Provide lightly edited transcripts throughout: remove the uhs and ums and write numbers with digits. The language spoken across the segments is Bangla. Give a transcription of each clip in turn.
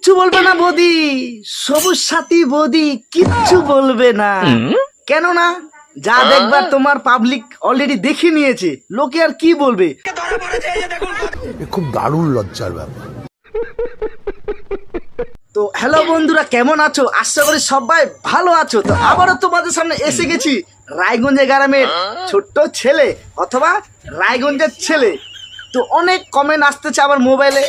কিচ্ছু বলবে না বৌদি, সবুজ সাথী বৌদি কিচ্ছু বলবে না। কেন না? যা দেখবার তোমার পাবলিক অলরেডি দেখে নিয়েছে, লোকে আর কি বলবে। খুব দারুণ লজ্জার ব্যাপার। তো হ্যালো বন্ধুরা, কেমন আছো? আশা করি সবাই ভালো আছো। তো আবারও তোমাদের সামনে এসে গেছি রায়গঞ্জের গ্রামের ছোট্ট ছেলে অথবা রায়গঞ্জের ছেলে। তো অনেক কমেন্ট আসতেছে আমার মোবাইলে,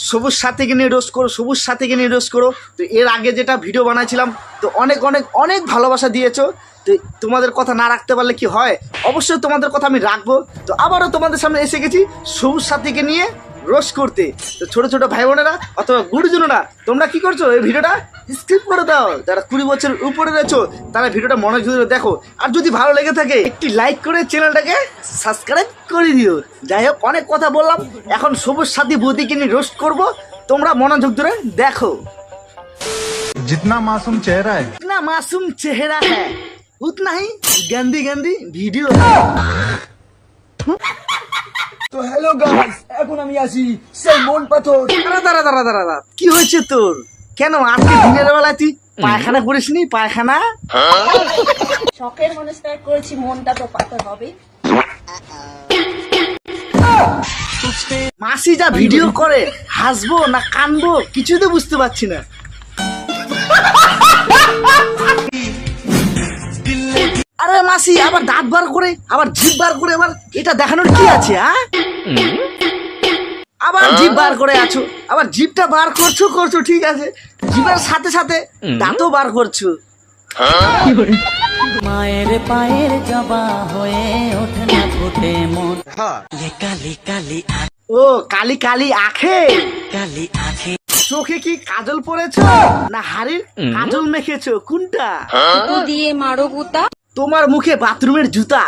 সবুজ সাথীকে নিয়ে রোস্ট করো, সবুজ সাথীকে নিয়ে রোস্ট করো। তো এর আগে যেটা ভিডিও বানাইছিলাম, তো অনেক অনেক অনেক ভালোবাসা দিয়েছো। তো তোমাদের কথা না রাখতে পারলে কি হয়, অবশ্যই তোমাদের কথা আমি রাখবো। তো আবারও তোমাদের সামনে এসে গেছি সবুজ সাথীকে নিয়ে রোস্ট করতে। তো ছোট ছোট ভাই বোনেরা অথবা গুরুজনেরা, তোমরা কি করছো? এই ভিডিওটা স্কিপ করে দাও। যারা 20 বছরের উপরে রয়েছো তারা ভিডিওটা মনোযোগ দিয়ে দেখো, আর যদি ভালো লেগে থাকে একটি লাইক করে চ্যানেলটাকে সাবস্ক্রাইব করে দিও। যাই হোক, অনেক কথা বললাম, এখন সবুজ সাথী বৌদিকে নিয়ে রোস্ট করবো, তোমরা মনোযোগ ধরে দেখো। जितना मासूम चेहरा है इतना मासूम चेहरा है उतना ही गंदी गंदी ভিডিও है। তো হ্যালো গাইস, এখন আমি আসি সেই মন পাথর। দাঁড়া, কি হয়েছে তোর? কেন আজকে দিনের বেলায় তুই পায়খানা করিসনি? পায়খানা শখের মানুষটাই করেছি, মনটা তো পাথর হবে। মাসি যা ভিডিও করে, হাসবো না কানবো কিছুই তো বুঝতে পারছি না। আরে মাসি আবার দাঁত বার করে, আবার জিভ বার করে, আবার এটা দেখানোর কি আছে? আবার জিভ বার করে আছো, আবার জিভটা বার করছো ঠিক আছে, জিভের সাথে সাথে দাঁতও বার করছো। মায়ের পায়ের জবা হয়ে ওঠে না ফুটে মন, কালি কালি ও কালি কালি আখে, কালি আখে। চোখে কি কাজল পরেছো না হাড়ির কাজল মেখেছো? কোনটা? তো দিয়ে মারো গুতা। তোমার মুখে বাথরুমের জুতা।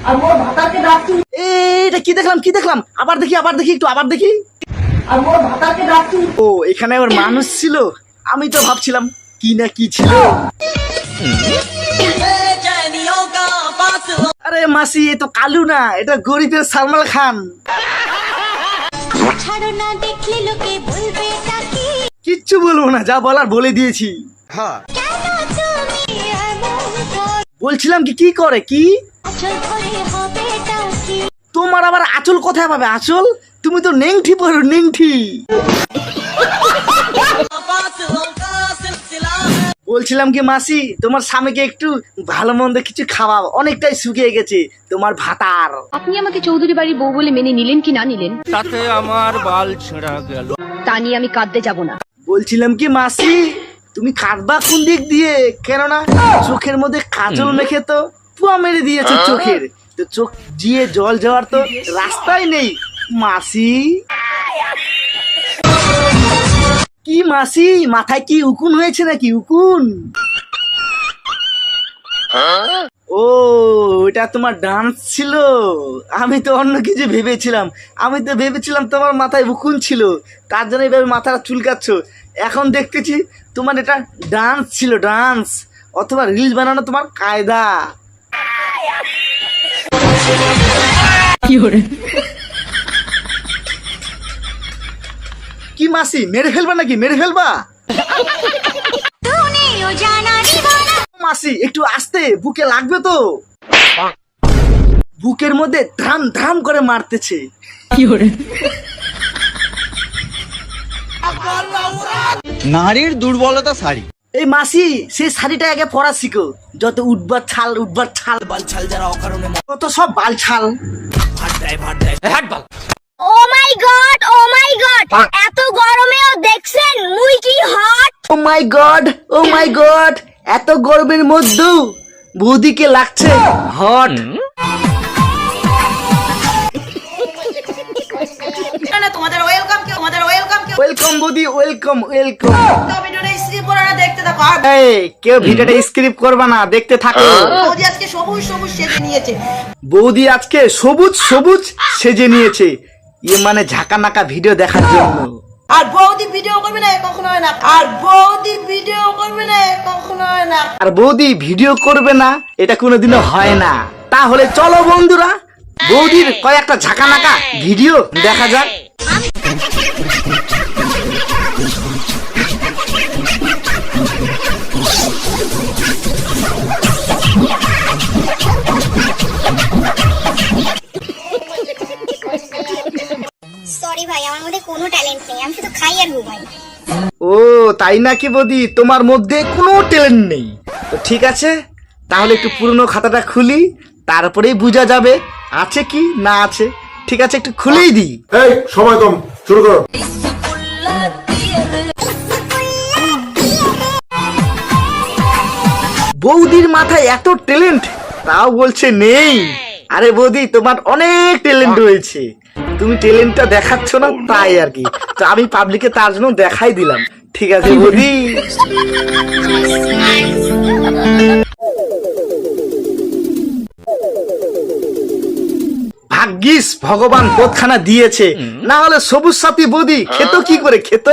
আর মোর ভাতাকে ডাকছি, এটা কি দেখলাম? আবার দেখি একটু আবার দেখি। আর মোর ভাতাকে ডাকছি। ও এখানে আবার মানুষ ছিল, আমি তো ভাবছিলাম কি না কি ছিল। আরে মাসি, এ তো কালু না, এটা গরিবের সালমান খান। ছাড়ো না, দেখলে লোকে বলবে তাকি। কিচ্ছু বলবো না, যা বলার বলে দিয়েছি। কেন তুমি এমন করো? বলছিলাম কি করে কি আচল করে হবে টাকি। তোমার আবার আঁচল কোথায় পাবে? আঁচল তুমি তো নেংঠি পড়ো, নেংঠি। বলছিলাম কি মাসি, তোমার স্বামীকে একটু ভালো মন্দ কিছু খাওয়াও, অনেকটাই শুকিয়ে গেছে তোমার ভাতার। আপনি আমাকে চৌধুরী বাড়ির বউ বলে মেনে নিলেন কি না নিলেন, তাতে আমার বাল ছেঁড়া গেল। তা নিয়ে আমি কাঁদতে যাব না। বলছিলাম কি মাসি, তুমি কাঁদবা কোন দিক দিয়ে? কেননা চোখের মধ্যে কাজল মেখে তো পুয়া মেরে দিয়েছে চোখের, তো চোখ দিয়ে জল যাওয়ার তো রাস্তাই নেই মাসি। কি মাসি, মাথায় কি উকুন হয়েছে নাকি? উকুন? ও এটা তোমার ডান্স ছিল, আমি তো অন্য কিছু ভেবেছিলাম। আমি তো ভেবেছিলাম তোমার মাথায় উকুন ছিল, তার জন্য এইভাবে মাথাটা চুলকাচ্ছ। এখন দেখতেছি তোমার এটা ডান্স ছিল, ডান্স অথবা রিলস বানানো তোমার কায়দা। কি মাসি, মেরে ফেলবা নাকি? মেরে ফেলবা? তুমিও জানা নিব না। মাসি একটু আস্তে, বুকে লাগবে তো। বুকের মধ্যে ধাম ধাম করে মারতেছে। নারীর দুর্বলতা শাড়ি। এই মাসি, সেই শাড়িটা আগে পরা শিখো। যত উঠবার ছাল বাল ছাল, যারা অকারণে কত সব বাল ছাল। ও মাই গড, ও মাই গড, এত গরমেও দেখছেন মুই কি হট। ও মাই গড, এত গরমের মধ্যেও বৌদিকে লাগছে হট। তোমাদের ওয়েলকাম বৌদি, ওয়েলকাম। ভিডিওটা স্কিপ করে না, দেখতে থাকো। আর এই কেউ ভিডিওটা স্ক্রিপ্ট করবে না, দেখতে থাকো। বৌদি আজকে সবুজ সবুজ সেজে নিয়েছে। বৌদি আজকে সবুজ সেজে নিয়েছে, ইয়ে মানে ঝাঁকা নাকা ভিডিও দেখার জন্য। আর বৌদি ভিডিও করবে না, কখনো হয় না। আর বৌদি ভিডিও করবে না, কখনো হয় না। আর বৌদি ভিডিও করবে না, এটা কোনোদিনও হয় না। তাহলে চলো বন্ধুরা, বৌদির কয়েকটা ঝাঁকা নাকা ভিডিও দেখা যাক। লাগবো ভাই। ও তাই নাকি বৌদি, তোমার মধ্যে কোনো ট্যালেন্ট নেই। তো ঠিক আছে, তাহলে একটু পুরনো খাতাটা খুলি, তারপরেই বোঝা যাবে আছে কি না আছে। ঠিক আছে, একটু খুলেই দিই। এই সময় কম, শুরু করো। বৌদির মাথায় এত ট্যালেন্ট, তাও বলছে নেই। আরে বৌদি, তোমার অনেক ট্যালেন্ট রয়েছে, তুমি ট্যালেন্টটা দেখাচ্ছ না তাই আর কি। তো আমি পাবলিকে তার জন্য দেখাই দিলাম। ঠিক আছে বৌদি। ভাগ্যিস ভগবান বোধখানা দিয়েছে, না হলে সবুজ সাথী বৌদি খেত কি করে খেত।